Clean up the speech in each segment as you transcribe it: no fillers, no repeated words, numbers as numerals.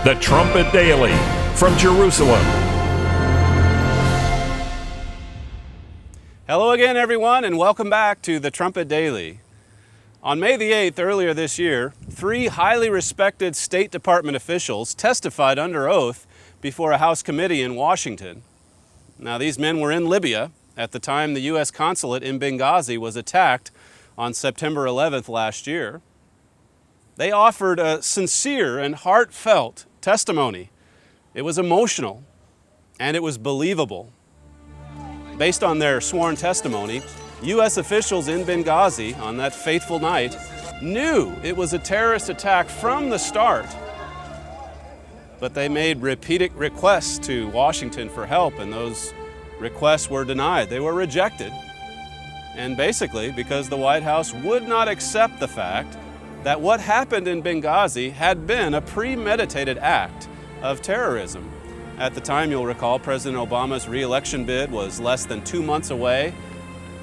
The Trumpet Daily from Jerusalem. Hello again, everyone, and welcome back to the Trumpet Daily. On May the 8th, earlier this year, 3 highly respected State Department officials testified under oath before a House committee in Washington. Now, these men were in Libya at the time the U.S. consulate in Benghazi was attacked on September 11th last year. They offered a sincere and heartfelt testimony. It was emotional, and it was believable. Based on their sworn testimony, U.S. officials in Benghazi on that fateful night knew it was a terrorist attack from the start. But they made repeated requests to Washington for help, and those requests were denied. They were rejected. And basically, because the White House would not accept the fact that what happened in Benghazi had been a premeditated act of terrorism. At the time, you'll recall, President Obama's re-election bid was less than 2 months away,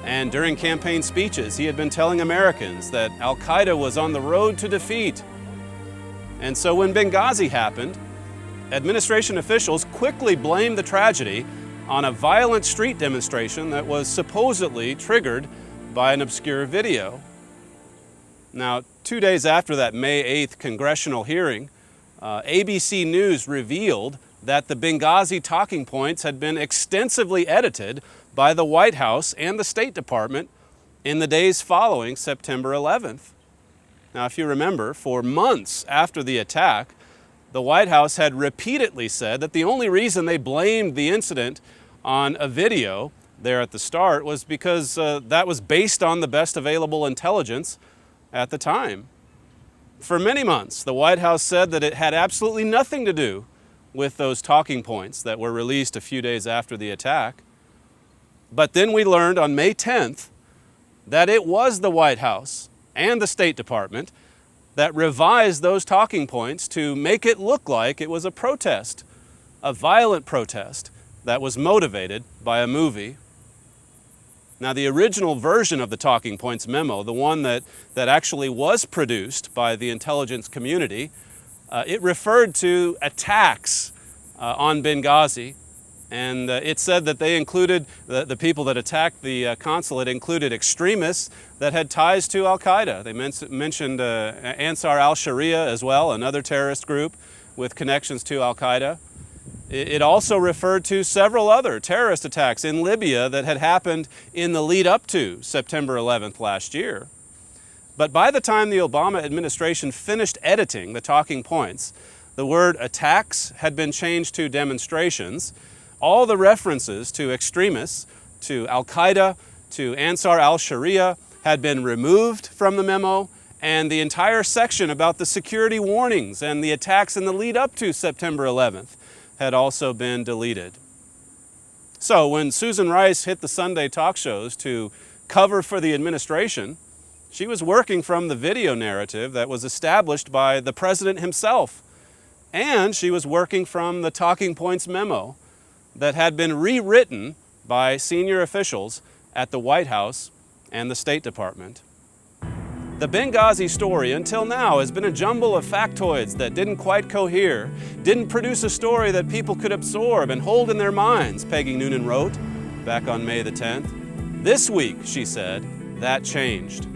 and during campaign speeches, he had been telling Americans that Al-Qaeda was on the road to defeat. And so when Benghazi happened, administration officials quickly blamed the tragedy on a violent street demonstration that was supposedly triggered by an obscure video. Now, 2 days after that May 8th congressional hearing, ABC News revealed that the Benghazi talking points had been extensively edited by the White House and the State Department in the days following September 11th. Now, if you remember, for months after the attack, the White House had repeatedly said that the only reason they blamed the incident on a video there at the start was because that was based on the best available intelligence at the time. For many months, the White House said that it had absolutely nothing to do with those talking points that were released a few days after the attack. But then we learned on May 10th that it was the White House and the State Department that revised those talking points to make it look like it was a protest, a violent protest that was motivated by a movie. Now, the original version of the talking points memo, the one that actually was produced by the intelligence community, it referred to attacks on Benghazi, and it said that they included, the people that attacked the consulate included extremists that had ties to Al-Qaeda. They mentioned Ansar al-Sharia as well, another terrorist group with connections to Al-Qaeda. It also referred to several other terrorist attacks in Libya that had happened in the lead up to September 11th last year. But by the time the Obama administration finished editing the talking points, the word attacks had been changed to demonstrations. All the references to extremists, to Al-Qaeda, to Ansar al-Sharia had been removed from the memo, and the entire section about the security warnings and the attacks in the lead up to September 11th had also been deleted. So when Susan Rice hit the Sunday talk shows to cover for the administration, she was working from the video narrative that was established by the president himself, and she was working from the talking points memo that had been rewritten by senior officials at the White House and the State Department. The Benghazi story until now has been a jumble of factoids that didn't quite cohere, didn't produce a story that people could absorb and hold in their minds, Peggy Noonan wrote back on May the 10th. This week, she said, that changed.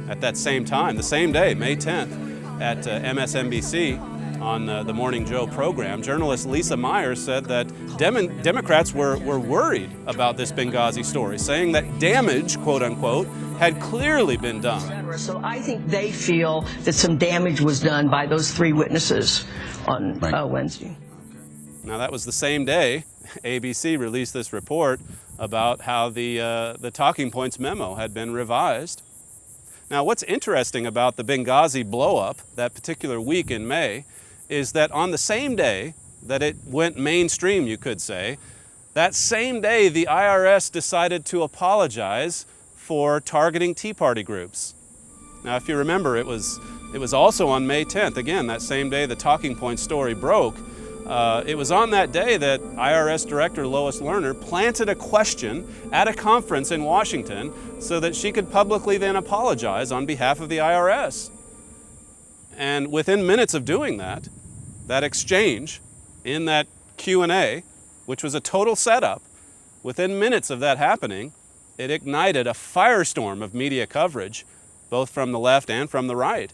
At that same time, the same day, May 10th, at MSNBC, on the Morning Joe program, journalist Lisa Myers said that Democrats were worried about this Benghazi story, saying that damage, quote unquote, had clearly been done. So I think they feel that some damage was done by those 3 witnesses on Wednesday. Now, that was the same day ABC released this report about how the talking points memo had been revised. Now, what's interesting about the Benghazi blow-up that particular week in May is that on the same day that it went mainstream, you could say, that same day the IRS decided to apologize for targeting Tea Party groups. Now, if you remember, it was also on May 10th, again, that same day the talking point story broke. It was on that day that IRS Director Lois Lerner planted a question at a conference in Washington so that she could publicly then apologize on behalf of the IRS. And within minutes of doing that, that exchange in that Q&A, which was a total setup, within minutes of that happening, it ignited a firestorm of media coverage, both from the left and from the right.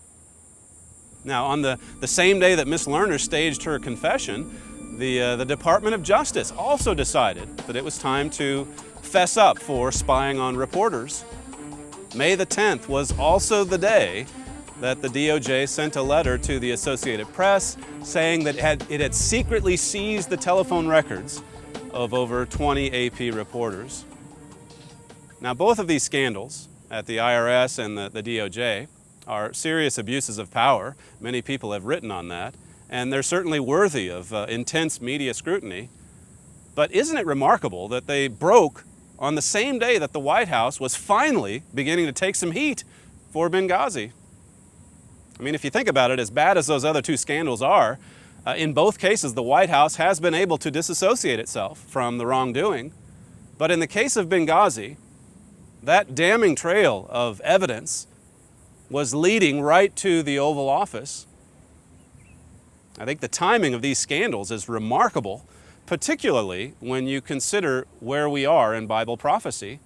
Now, on the same day that Ms. Lerner staged her confession, the Department of Justice also decided that it was time to fess up for spying on reporters. May the 10th was also the day that the DOJ sent a letter to the Associated Press saying that it had secretly seized the telephone records of over 20 AP reporters. Now, both of these scandals at the IRS and the DOJ are serious abuses of power. Many people have written on that, and they're certainly worthy of intense media scrutiny. But isn't it remarkable that they broke on the same day that the White House was finally beginning to take some heat for Benghazi? I mean, if you think about it, as bad as those other two scandals are, in both cases, the White House has been able to disassociate itself from the wrongdoing. But in the case of Benghazi, that damning trail of evidence was leading right to the Oval Office. I think the timing of these scandals is remarkable, particularly when you consider where we are in Bible prophecy.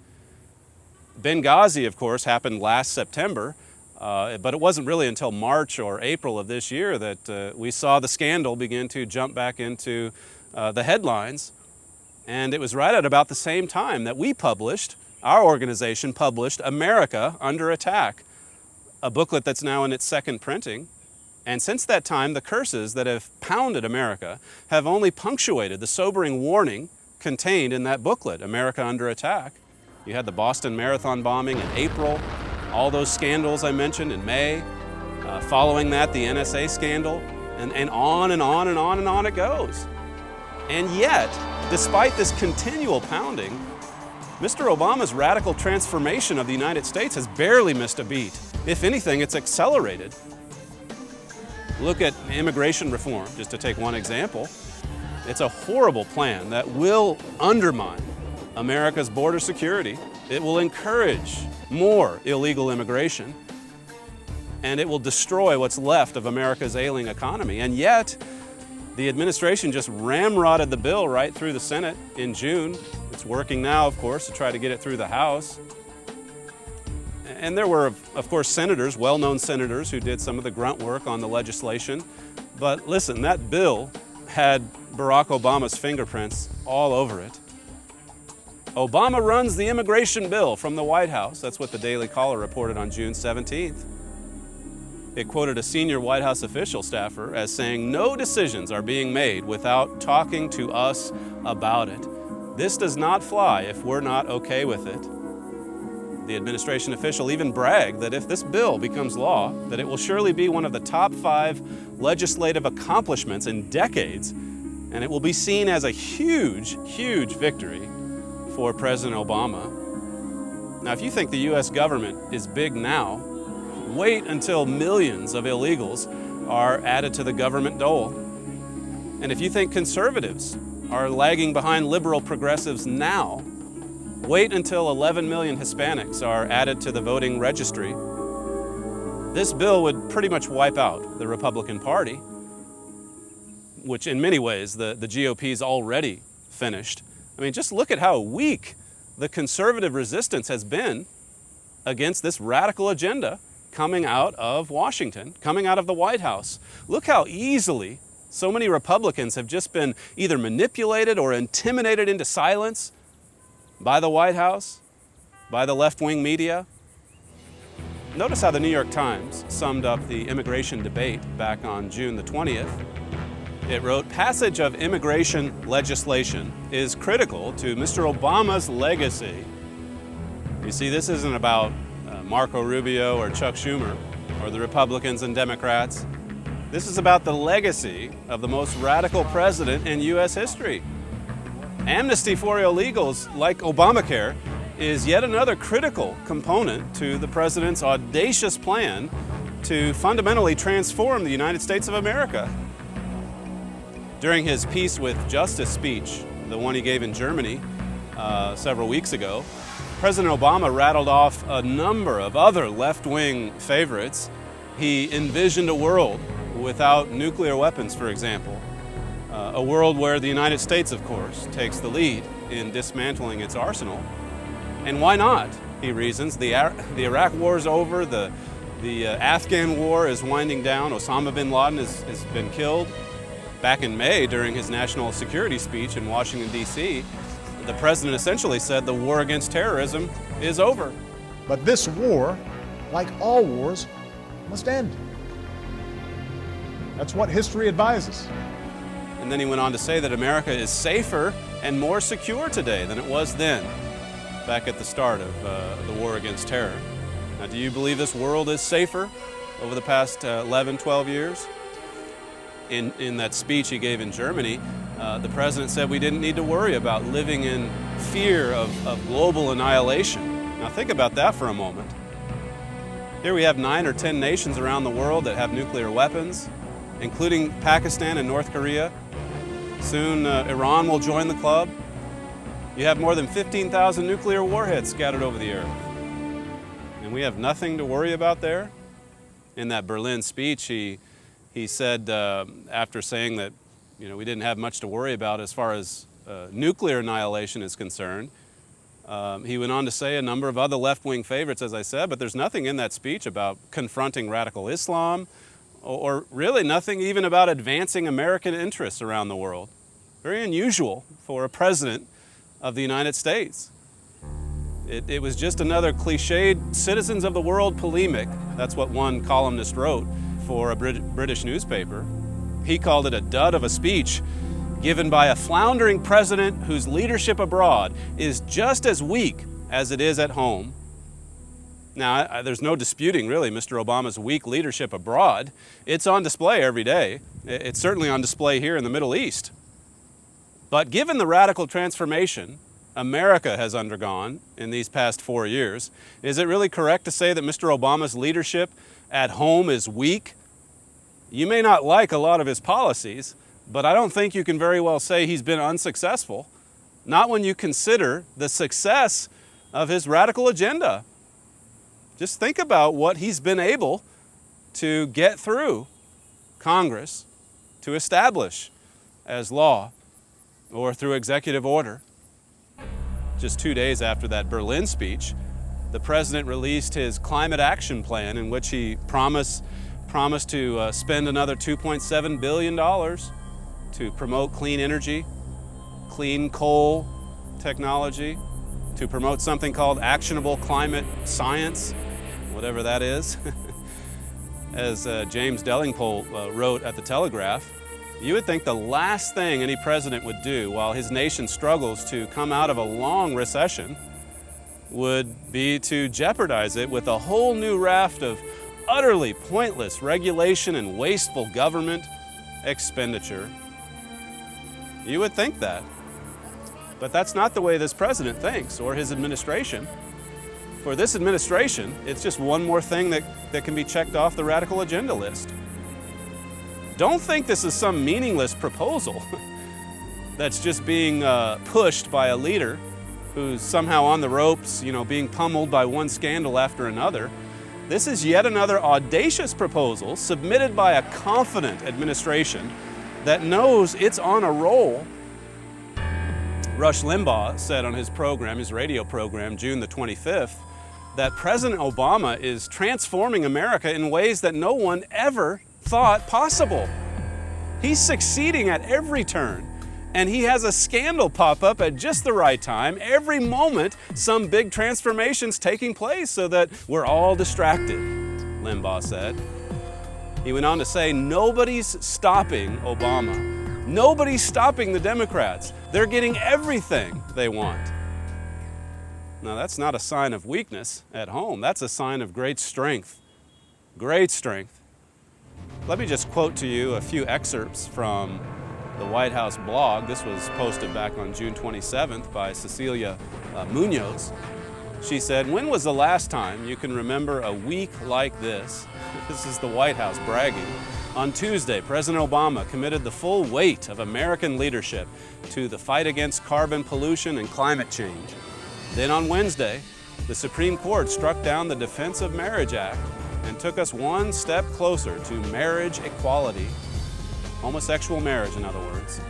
Benghazi, of course, happened last September, but it wasn't really until March or April of this year that we saw the scandal begin to jump back into the headlines. And it was right at about the same time that our organization published America Under Attack, a booklet that's now in its second printing. And since that time, the curses that have pounded America have only punctuated the sobering warning contained in that booklet, America Under Attack. You had the Boston Marathon bombing in April, all those scandals I mentioned in May, following that the NSA scandal, and on and on and on and on it goes. And yet, despite this continual pounding, Mr. Obama's radical transformation of the United States has barely missed a beat. If anything, it's accelerated. Look at immigration reform, just to take one example. It's a horrible plan that will undermine America's border security. It will encourage more illegal immigration, and it will destroy what's left of America's ailing economy. And yet, the administration just ramrodded the bill right through the Senate in June. It's working now, of course, to try to get it through the House. And there were, of course, senators, well-known senators, who did some of the grunt work on the legislation. But listen, that bill had Barack Obama's fingerprints all over it. Obama runs the immigration bill from the White House. That's what the Daily Caller reported on June 17th. It quoted a senior White House official staffer as saying, "No decisions are being made without talking to us about it. This does not fly if we're not okay with it." The administration official even bragged that if this bill becomes law, that it will surely be one of the top 5 legislative accomplishments in decades, and it will be seen as a huge, huge victory for President Obama. Now, if you think the U.S. government is big now, wait until millions of illegals are added to the government dole. And if you think conservatives are lagging behind liberal progressives now, wait until 11 million Hispanics are added to the voting registry. This bill would pretty much wipe out the Republican Party, which in many ways the GOP's already finished. I mean, just look at how weak the conservative resistance has been against this radical agenda coming out of Washington, coming out of the White House. Look how easily so many Republicans have just been either manipulated or intimidated into silence by the White House, by the left-wing media. Notice how the New York Times summed up the immigration debate back on June the 20th. It wrote, "Passage of immigration legislation is critical to Mr. Obama's legacy." You see, this isn't about Marco Rubio or Chuck Schumer or the Republicans and Democrats. This is about the legacy of the most radical president in U.S. history. Amnesty for illegals, like Obamacare, is yet another critical component to the president's audacious plan to fundamentally transform the United States of America. During his Peace with Justice speech, the one he gave in Germany several weeks ago, President Obama rattled off a number of other left-wing favorites. He envisioned a world without nuclear weapons, for example. A world where the United States, of course, takes the lead in dismantling its arsenal. And why not, he reasons. The Iraq war is over, the Afghan war is winding down, Osama bin Laden has been killed. Back in May, during his national security speech in Washington, D.C., the president essentially said the war against terrorism is over. But this war, like all wars, must end. That's what history advises. And then he went on to say that America is safer and more secure today than it was then, back at the start of the war against terror. Now, do you believe this world is safer over the past 11, 12 years? In that speech he gave in Germany, the president said we didn't need to worry about living in fear of global annihilation. Now think about that for a moment. Here we have 9 or 10 nations around the world that have nuclear weapons, including Pakistan and North Korea. Soon Iran will join the club. You have more than 15,000 nuclear warheads scattered over the earth. And we have nothing to worry about there. In that Berlin speech, he said, after saying that we didn't have much to worry about as far as nuclear annihilation is concerned, he went on to say a number of other left-wing favorites, as I said, but there's nothing in that speech about confronting radical Islam, or really nothing even about advancing American interests around the world. Very unusual for a president of the United States. It was just another cliched citizens of the world polemic. That's what one columnist wrote for a British newspaper. He called it a dud of a speech given by a floundering president whose leadership abroad is just as weak as it is at home. Now, there's no disputing, really, Mr. Obama's weak leadership abroad. It's on display every day. It's certainly on display here in the Middle East. But given the radical transformation America has undergone in these past 4 years, is it really correct to say that Mr. Obama's leadership at home is weak? You may not like a lot of his policies, but I don't think you can very well say he's been unsuccessful, not when you consider the success of his radical agenda. Just think about what he's been able to get through Congress to establish as law or through executive order. Just 2 days after that Berlin speech, the president released his climate action plan, in which he promised to spend another $2.7 billion to promote clean energy, clean coal technology, to promote something called actionable climate science, whatever that is. As James Delingpole wrote at the Telegraph, you would think the last thing any president would do while his nation struggles to come out of a long recession would be to jeopardize it with a whole new raft of utterly pointless regulation and wasteful government expenditure. You would think that. But that's not the way this president thinks, or his administration. For this administration, it's just one more thing that can be checked off the radical agenda list. Don't think this is some meaningless proposal that's just being pushed by a leader who's somehow on the ropes, being pummeled by one scandal after another. This is yet another audacious proposal submitted by a confident administration that knows it's on a roll. Rush Limbaugh said on his radio program, June the 25th, that President Obama is transforming America in ways that no one ever thought possible. He's succeeding at every turn, and he has a scandal pop up at just the right time. Every moment, some big transformation's taking place so that we're all distracted, Limbaugh said. He went on to say, nobody's stopping Obama. Nobody's stopping the Democrats. They're getting everything they want. Now, that's not a sign of weakness at home. That's a sign of great strength. Great strength. Let me just quote to you a few excerpts from the White House blog. This was posted back on June 27th by Cecilia Munoz. She said, "When was the last time you can remember a week like this?" This is the White House bragging. "On Tuesday, President Obama committed the full weight of American leadership to the fight against carbon pollution and climate change. Then on Wednesday, the Supreme Court struck down the Defense of Marriage Act. and took us one step closer to marriage equality, homosexual marriage, in other words.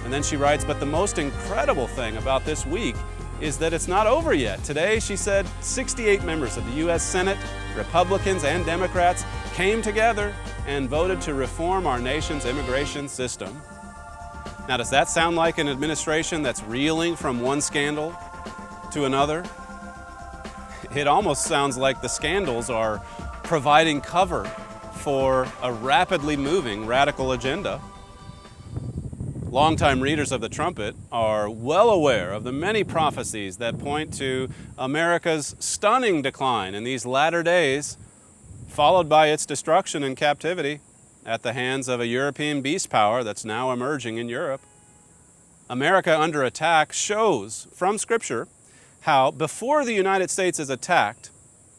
And then she writes, but the most incredible thing about this week is that it's not over yet. Today, she said, 68 members of the U.S. Senate, Republicans and Democrats, came together and voted to reform our nation's immigration system. Now, does that sound like an administration that's reeling from one scandal to another? It almost sounds like the scandals are providing cover for a rapidly moving radical agenda. Longtime readers of the Trumpet are well aware of the many prophecies that point to America's stunning decline in these latter days, followed by its destruction and captivity at the hands of a European beast power that's now emerging in Europe. America under attack shows from Scripture how before the United States is attacked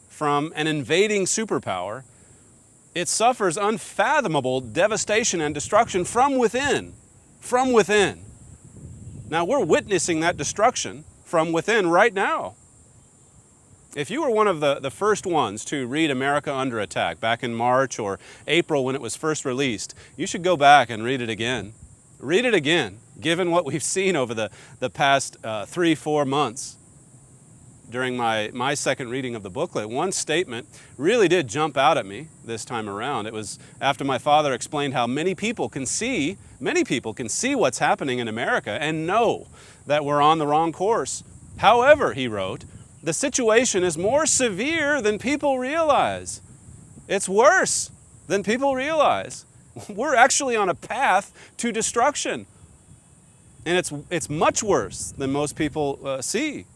from an invading superpower, it suffers unfathomable devastation and destruction from within. From within. Now, we're witnessing that destruction from within right now. If you were one of the first ones to read America Under Attack back in March or April when it was first released, you should go back and read it again. Read it again, given what we've seen over the past 3-4 months. During my second reading of the booklet, one statement really did jump out at me this time around. It was after my father explained how many people can see what's happening in America and know that we're on the wrong course. However, he wrote, the situation is more severe than people realize. It's worse than people realize. We're actually on a path to destruction. And it's much worse than most people see.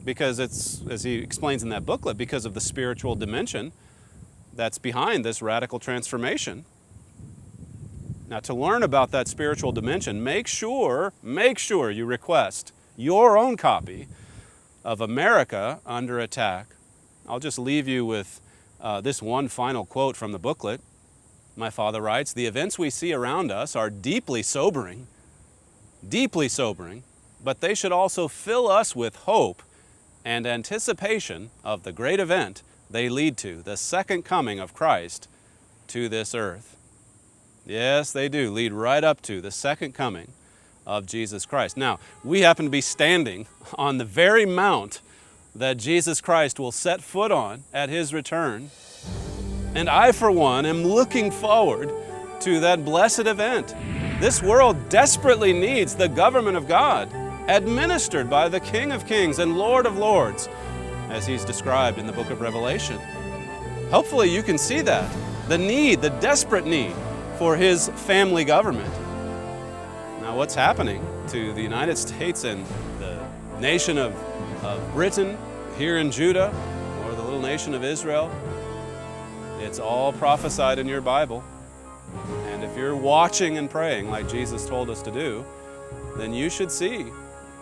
Because it's, as he explains in that booklet, because of the spiritual dimension that's behind this radical transformation. Now, to learn about that spiritual dimension, make sure you request your own copy of America Under Attack. I'll just leave you with this one final quote from the booklet. My father writes, the events we see around us are deeply sobering, but they should also fill us with hope and anticipation of the great event they lead to, the second coming of Christ to this earth. Yes, they do lead right up to the second coming of Jesus Christ. Now, we happen to be standing on the very mount that Jesus Christ will set foot on at His return. And I, for one, am looking forward to that blessed event. This world desperately needs the government of God, administered by the King of Kings and Lord of Lords, as He's described in the book of Revelation. Hopefully you can see that, the desperate need for His family government. Now, what's happening to the United States and the nation of Britain here in Judah, or the little nation of Israel, it's all prophesied in your Bible. And if you're watching and praying like Jesus told us to do, then you should see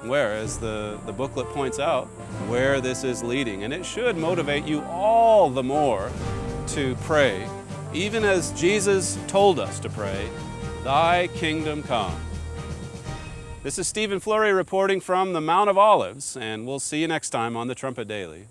where, as the booklet points out, where this is leading. And it should motivate you all the more to pray, even as Jesus told us to pray, Thy kingdom come. This is Stephen Flurry reporting from the Mount of Olives, and we'll see you next time on the Trumpet Daily.